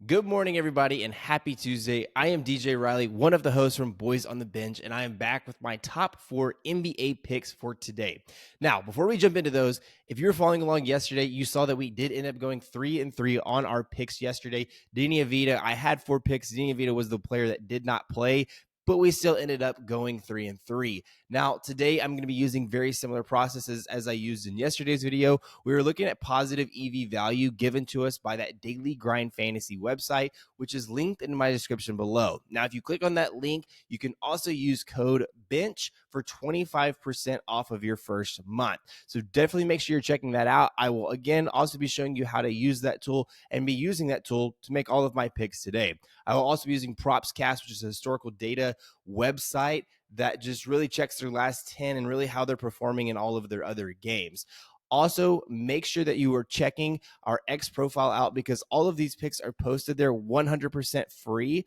Good morning, everybody, and happy Tuesday. I am DJ Riley, one of the hosts from Boys on the Bench, and I am back with my top 4 NBA picks for today. Now, before we jump into those, if you were following along yesterday, you saw that we did end up going 3-3 on our picks yesterday. Dini Avita, I had 4 picks. Dini Avita was the player that did not play, but we still ended up going 3-3. Now, today I'm going to be using very similar processes as I used in yesterday's video. We were looking at positive EV value given to us by that Daily Grind Fantasy website, which is linked in my description below. Now, if you click on that link, you can also use code BENCH for 25% off of your first month. So definitely make sure you're checking that out. I will, again, also be showing you how to use that tool and be using that tool to make all of my picks today. I will also be using Props.Cash, which is a historical data website that just really checks their last 10 and really how they're performing in all of their other games. Also, make sure that you are checking our X profile out because all of these picks are posted there 100% free,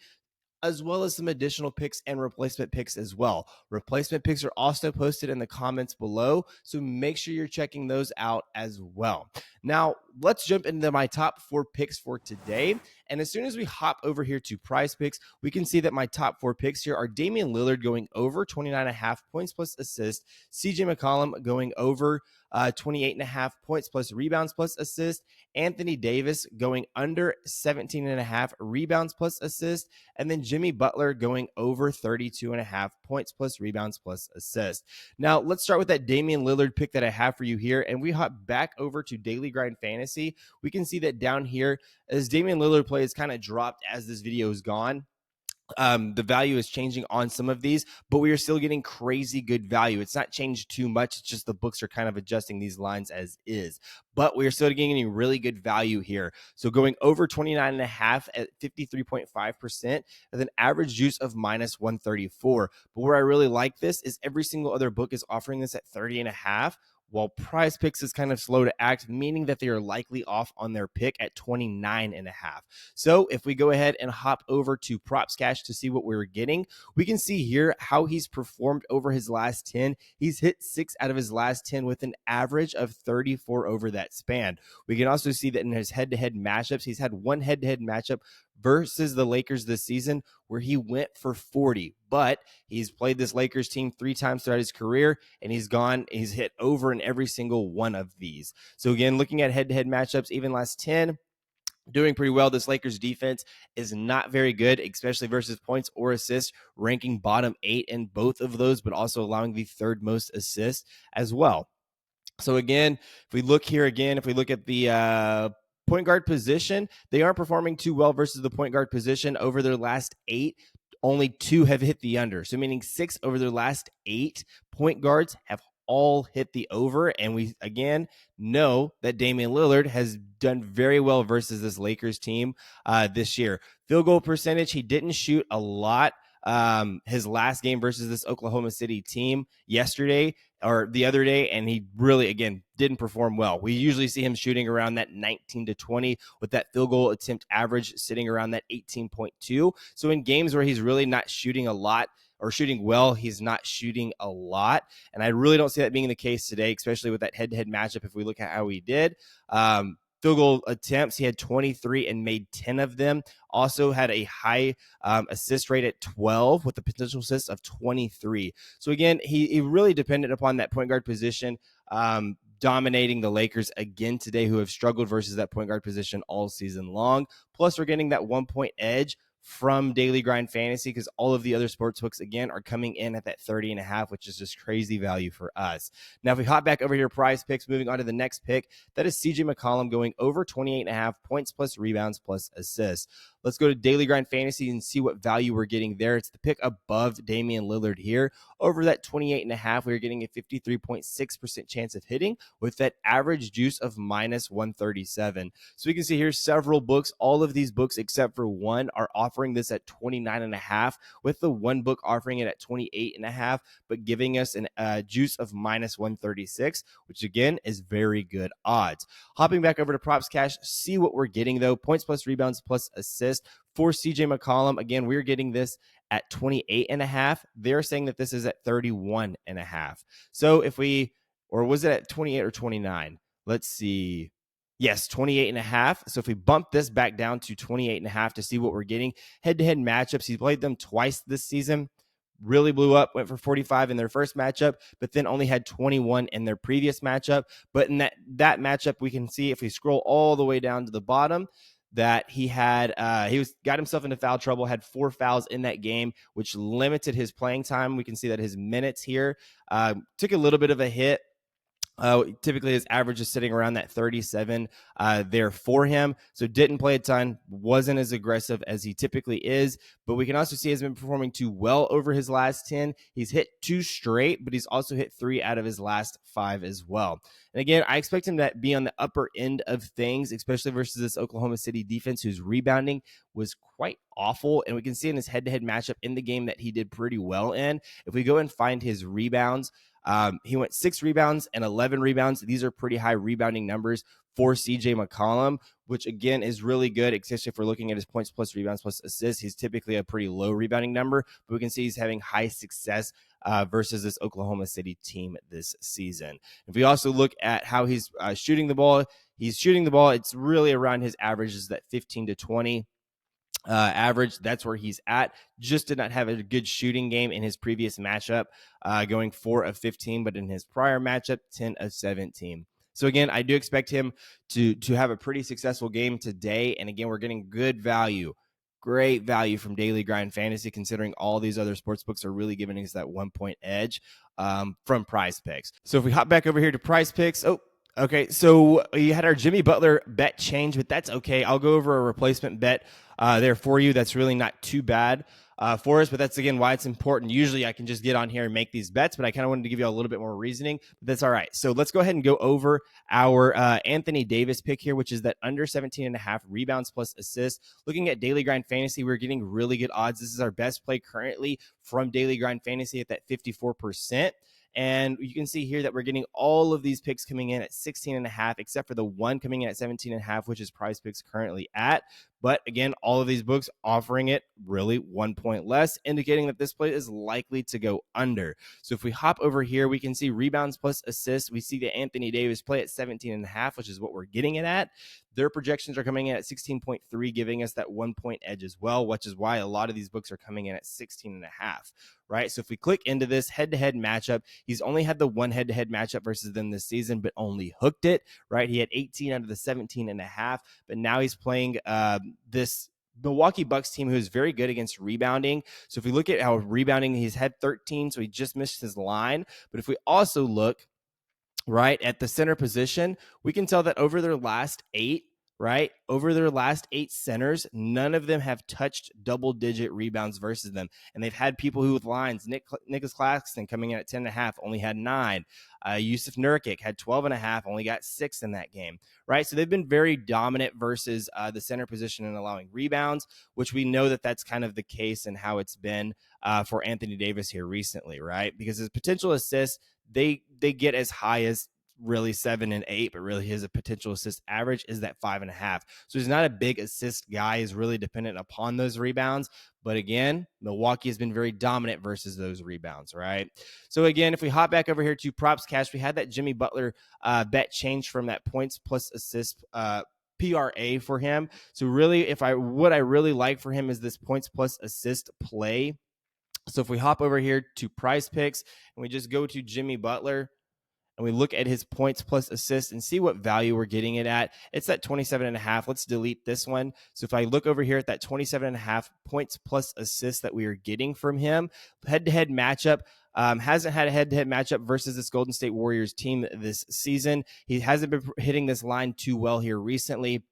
as well as some additional picks and replacement picks as well. Replacement picks are also posted in the comments below, so make sure you're checking those out as well. Now, let's jump into my top 4 picks for today. And as soon as we hop over here to PrizePicks, we can see that my top 4 picks here are Damian Lillard going over 29.5 points plus assists, CJ McCollum going over 28.5 points plus rebounds plus assists, Anthony Davis going under 17.5 rebounds plus assists, and then Jimmy Butler going over 32.5 points plus rebounds plus assists. Now, let's start with that Damian Lillard pick that I have for you here, and we hop back over to Daily Grind Fantasy. We can see that down here, as Damian Lillard play has kind of dropped as this video is gone. The value is changing on some of these, but we are still getting crazy good value. It's not changed too much. It's just the books are kind of adjusting these lines as is, but we are still getting really good value here. So going over 29.5 at 53.5% with an average juice of minus 134. But where I really like this is every single other book is offering this at 30.5. While PrizePicks is kind of slow to act, meaning that they are likely off on their pick at 29.5. So if we go ahead and hop over to Props.Cash to see what we were getting, we can see here how he's performed over his last 10. He's hit 6 out of his last 10 with an average of 34 over that span. We can also see that in his head-to-head matchups, he's had one head-to-head matchup versus the Lakers this season where he went for 40, but he's played this Lakers team 3 times throughout his career and he's hit over in every single one of these. So again, looking at head-to-head matchups, even last 10, doing pretty well. This Lakers defense is not very good, especially versus points or assists, ranking bottom 8 in both of those, but also allowing the 3rd most assists as well. So again, if we look at the point guard position, they aren't performing too well versus the point guard position. Over their last 8, only 2 have hit the under. So meaning 6 over their last 8 point guards have all hit the over. And we, again, know that Damian Lillard has done very well versus this Lakers team this year. Field goal percentage, he didn't shoot a lot his last game versus this Oklahoma City team yesterday or the other day, and he really, again, didn't perform well. We usually see him shooting around that 19 to 20 with that field goal attempt average sitting around that 18.2. So in games where he's really not shooting a lot or shooting well, he's not shooting a lot. And I really don't see that being the case today, especially with that head-to-head matchup if we look at how he did. Field goal attempts, he had 23 and made 10 of them. Also had a high assist rate at 12 with a potential assist of 23. So again, he really depended upon that point guard position, dominating the Lakers again today, who have struggled versus that point guard position all season long. Plus, we're getting that 1-point edge from Daily Grind Fantasy because all of the other sports books, again, are coming in at that 30.5, which is just crazy value for us. Now, if we hop back over here, PrizePicks, moving on to the next pick, that is CJ McCollum going over 28.5 points plus rebounds plus assists. Let's go to Daily Grind Fantasy and see what value we're getting there. It's the pick above Damian Lillard here. Over that 28.5, we're getting a 53.6% chance of hitting with that average juice of minus 137. So we can see here several books. All of these books except for one are offering this at 29.5, with the one book offering it at 28.5, but giving us a juice of minus 136, which again is very good odds. Hopping back over to Props.Cash, see what we're getting though. Points plus rebounds plus assists for CJ McCollum. Again, we're getting this at 28.5. They're saying that this is at 31.5. So if we, or was it at 28 or 29? Let's see. Yes, 28.5. So if we bump this back down to 28.5 to see what we're getting, head-to-head matchups, he's played them twice this season. Really blew up, went for 45 in their first matchup, but then only had 21 in their previous matchup. But in that matchup, we can see if we scroll all the way down to the bottom that he got himself into foul trouble, had 4 fouls in that game, which limited his playing time. We can see that his minutes here took a little bit of a hit. Typically, his average is sitting around that 37 there for him. So didn't play a ton, wasn't as aggressive as he typically is. But we can also see he's been performing too well over his last 10. He's hit 2 straight, but he's also hit 3 out of his last 5 as well. And again, I expect him to be on the upper end of things, especially versus this Oklahoma City defense whose rebounding was quite awful. And we can see in his head-to-head matchup in the game that he did pretty well in. If we go and find his rebounds, he went 6 rebounds and 11 rebounds. These are pretty high rebounding numbers for CJ McCollum, which again is really good, especially if we're looking at his points plus rebounds plus assists. He's typically a pretty low rebounding number, but we can see he's having high success versus this Oklahoma City team this season. If we also look at how he's shooting the ball, it's really around his averages, that 15 to 20 average. That's where he's at. Just did not have a good shooting game in his previous matchup, going 4 of 15, but in his prior matchup, 10 of 17. So again, I do expect him to have a pretty successful game today. And again, we're getting good value, great value from Daily Grind Fantasy, considering all these other sports books are really giving us that 1-point edge from PrizePicks. So if we hop back over here to PrizePicks, okay, so you had our Jimmy Butler bet change, but that's okay. I'll go over a replacement bet there for you. That's really not too bad for us, but that's, again, why it's important. Usually I can just get on here and make these bets, but I kind of wanted to give you a little bit more reasoning, but that's all right. So let's go ahead and go over our Anthony Davis pick here, which is that under 17.5 rebounds plus assists. Looking at Daily Grind Fantasy, we're getting really good odds. This is our best play currently from Daily Grind Fantasy at that 54%. And you can see here that we're getting all of these picks coming in at 16.5, except for the one coming in at 17.5, which is PrizePicks currently at. But again, all of these books offering it really 1 point less, indicating that this play is likely to go under. So if we hop over here, we can see rebounds plus assists. We see the Anthony Davis play at 17.5, which is what we're getting it at. Their projections are coming in at 16.3, giving us that 1 point edge as well, which is why a lot of these books are coming in at 16.5. Right. So if we click into this head-to-head matchup, he's only had the one head-to-head matchup versus them this season, but only hooked it. Right. He had 18 out of the 17.5, but now he's playing this Milwaukee Bucks team who is very good against rebounding. So if we look at how rebounding, he's had 13, so he just missed his line. But if we also look right at the center position, we can tell that over their last 8, right? Over their last 8 centers, none of them have touched double-digit rebounds versus them. And they've had people who with lines, Nicholas Claxton coming in at 10.5, only had 9. Yusuf Nurkic had 12.5, only got 6 in that game, right? So they've been very dominant versus the center position in allowing rebounds, which we know that that's kind of the case and how it's been for Anthony Davis here recently, right? Because his potential assists, they get as high as really 7 and 8, but really his potential assist average is that 5.5. So he's not a big assist guy. He's really dependent upon those rebounds. But again, Milwaukee has been very dominant versus those rebounds, right? So again, if we hop back over here to Props.Cash, we had that Jimmy Butler bet change from that points plus assist PRA for him. So really, what I really like for him is this points plus assist play. So if we hop over here to PrizePicks and we just go to Jimmy Butler and we look at his points plus assists and see what value we're getting it at, it's at 27.5. Let's delete this one. So if I look over here at that 27.5 points plus assists that we are getting from him, head-to-head matchup, hasn't had a head-to-head matchup versus this Golden State Warriors team this season. He hasn't been hitting this line too well here recently,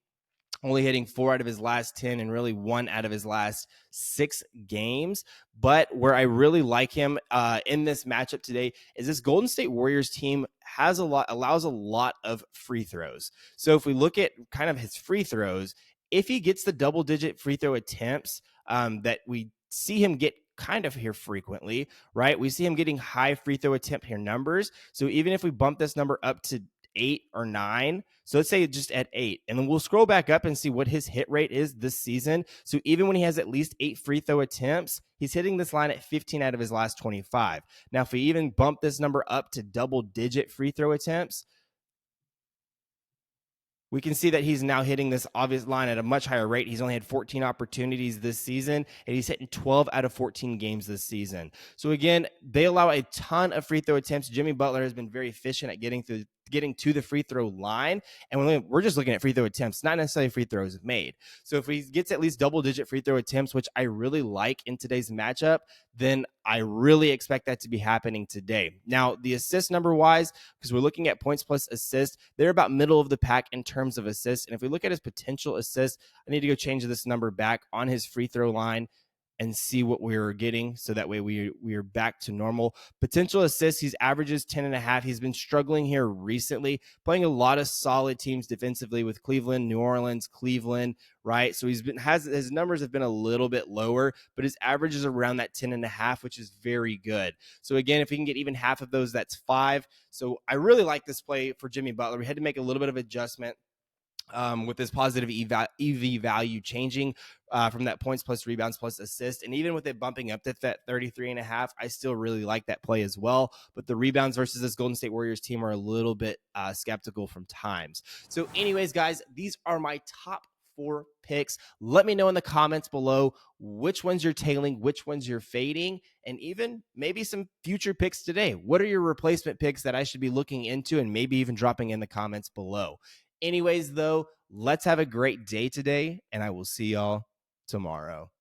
only hitting 4 out of his last 10 and really 1 out of his last 6 games. But where I really like him in this matchup today is this Golden State Warriors team allows a lot of free throws. So if we look at kind of his free throws, if he gets the double-digit free throw attempts that we see him get kind of here frequently, right? We see him getting high free throw attempt here numbers. So even if we bump this number up to 8 or 9, so let's say just at 8, and then we'll scroll back up and see what his hit rate is this season. So even when he has at least 8 free throw attempts, he's hitting this line at 15 out of his last 25. Now, if we even bump this number up to double digit free throw attempts, We can see that he's now hitting this obvious line at a much higher rate. He's only had 14 opportunities this season, and he's hitting 12 out of 14 games this season. So again, they allow a ton of free throw attempts. Jimmy Butler has been very efficient at getting to the free throw line. And we're just looking at free throw attempts, not necessarily free throws made. So if he gets at least double-digit free throw attempts, which I really like in today's matchup, then I really expect that to be happening today. Now, the assist number wise, because we're looking at points plus assists, they're about middle of the pack in terms of assists. And if we look at his potential assists, I need to go change this number back on his free throw line and see what we're getting. So that way we are back to normal. Potential assists, he's averages 10.5. He's been struggling here recently, playing a lot of solid teams defensively with Cleveland, New Orleans, Cleveland, right? So his numbers have been a little bit lower, but his average is around that 10.5, which is very good. So again, if he can get even half of those, that's 5. So I really like this play for Jimmy Butler. We had to make a little bit of adjustment with this positive EV value changing from that points plus rebounds plus assist. And even with it bumping up to that 33.5, I still really like that play as well. But the rebounds versus this Golden State Warriors team are a little bit skeptical from times. So anyways, guys, these are my top 4 picks. Let me know in the comments below which ones you're tailing, which ones you're fading, and even maybe some future picks today. What are your replacement picks that I should be looking into, and maybe even dropping in the comments below. Anyways, though, let's have a great day today, and I will see y'all tomorrow.